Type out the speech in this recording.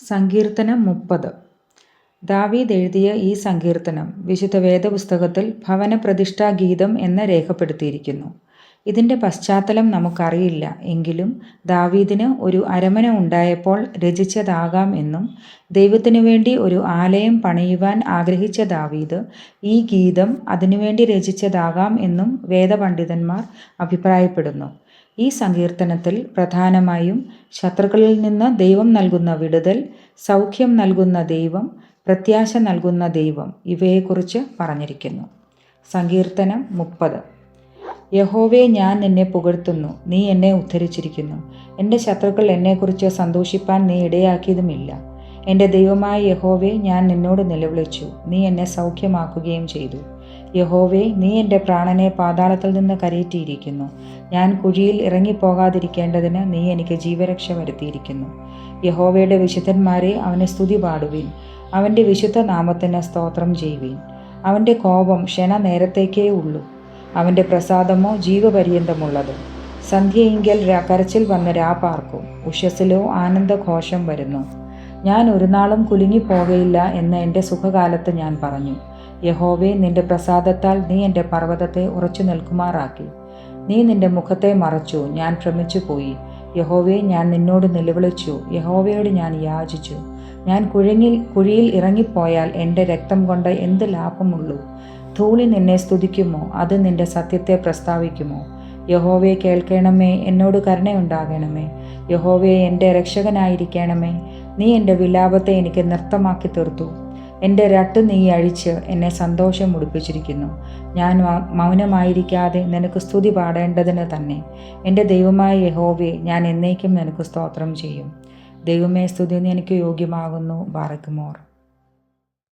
സങ്കീർത്തനം 30. ദാവീദ് എഴുതിയ ഈ സങ്കീർത്തനം വിശുദ്ധ വേദപുസ്തകത്തിൽ ഭവനപ്രതിഷ്ഠാഗീതം എന്ന് രേഖപ്പെടുത്തിയിരിക്കുന്നു. ഇതിൻ്റെ പശ്ചാത്തലം നമുക്കറിയില്ല. എങ്കിലും ദാവീദിന് ഒരു അരമന ഉണ്ടായപ്പോൾ രചിച്ചതാകാം എന്നും ദൈവത്തിനു വേണ്ടി ഒരു ആലയം പണിയുവാൻ ആഗ്രഹിച്ച ദാവീദ് ഈ ഗീതം അതിനുവേണ്ടി രചിച്ചതാകാം എന്നും വേദപണ്ഡിതന്മാർ അഭിപ്രായപ്പെടുന്നു. ഈ സങ്കീർത്തനത്തിൽ പ്രധാനമായും ശത്രുക്കളിൽ നിന്ന് ദൈവം നൽകുന്ന വിടുതൽ, സൗഖ്യം നൽകുന്ന ദൈവം, പ്രത്യാശ നൽകുന്ന ദൈവം ഇവയെക്കുറിച്ച് പറഞ്ഞിരിക്കുന്നു. സങ്കീർത്തനം 30. യഹോവേ, ഞാൻ നിന്നെ പുകഴ്ത്തുന്നു, നീ എന്നെ ഉദ്ധരിച്ചിരിക്കുന്നു. എൻ്റെ ശത്രുക്കൾ എന്നെക്കുറിച്ച് സന്തോഷിപ്പാൻ നീ ഇടയാക്കിയതുമില്ല. എൻ്റെ ദൈവമായ യഹോവേ, ഞാൻ നിന്നോട് നിലവിളിച്ചു, നീ എന്നെ സൗഖ്യമാക്കുകയും ചെയ്തു. യഹോവേ, നീ എൻ്റെ പ്രാണനെ പാതാളത്തിൽ നിന്ന് കരയേറ്റിയിരിക്കുന്നു. ഞാൻ കുഴിയിൽ ഇറങ്ങിപ്പോകാതിരിക്കേണ്ടതിന് നീ എനിക്ക് ജീവരക്ഷ വരുത്തിയിരിക്കുന്നു. യഹോവയുടെ വിശുദ്ധന്മാരെ, അവനെ സ്തുതി പാടുവീൻ. അവൻ്റെ വിശുദ്ധ നാമത്തിന് സ്തോത്രം ചെയ്യുവീൻ. അവൻ്റെ കോപം ക്ഷണ നേരത്തേക്കേ ഉള്ളൂ, അവൻ്റെ പ്രസാദമോ ജീവപര്യന്തമുള്ളത്. സന്ധ്യയെങ്കിൽ കരച്ചിൽ വന്ന് രാപാർക്കും, ഉഷസ്സിലോ ആനന്ദഘോഷം വരുന്നു. ഞാൻ ഒരു നാളും കുലുങ്ങിപ്പോകയില്ല എന്ന് എൻ്റെ സുഖകാലത്ത് ഞാൻ പറഞ്ഞു. യഹോവേ, നിന്റെ പ്രസാദത്താൽ നീ എൻ്റെ പർവ്വതത്തെ ഉറച്ചു നിൽക്കുമാറാക്കി. നീ നിന്റെ മുഖത്തെ മറച്ചു, ഞാൻ ഭ്രമിച്ചു പോയി. യഹോവേ, ഞാൻ നിന്നോട് നിലവിളിച്ചു, യഹോവയോട് ഞാൻ യാചിച്ചു. ഞാൻ കുഴിയിൽ ഇറങ്ങിപ്പോയാൽ എൻ്റെ രക്തം കൊണ്ട് എന്ത് ലാഭമുള്ളൂ? ധൂളി നിന്നെ സ്തുതിക്കുമോ? അത് നിന്റെ സത്യത്തെ പ്രസ്താവിക്കുമോ? യഹോവേ, കേൾക്കണമേ, എന്നോട് കരുണയുണ്ടാകണമേ. യഹോവേ, എൻ്റെ രക്ഷകനായിരിക്കണമേ. നീ എൻ്റെ വിലാപത്തെ എനിക്ക് നൃത്തമാക്കി തീർത്തു. എൻ്റെ രട്ട് നീ അഴിച്ച് എന്നെ സന്തോഷം മുടിപ്പിച്ചിരിക്കുന്നു. ഞാൻ മൗനമായിരിക്കാതെ നിനക്ക് സ്തുതി പാടേണ്ടതിന് തന്നെ. എൻ്റെ ദൈവമായ യഹോവേ, ഞാൻ എന്നേക്കും നിനക്ക് സ്തോത്രം ചെയ്യും. ദൈവമേ, സ്തുതി എനിക്ക് യോഗ്യമാകുന്നു. ബാറക്കുമോർ.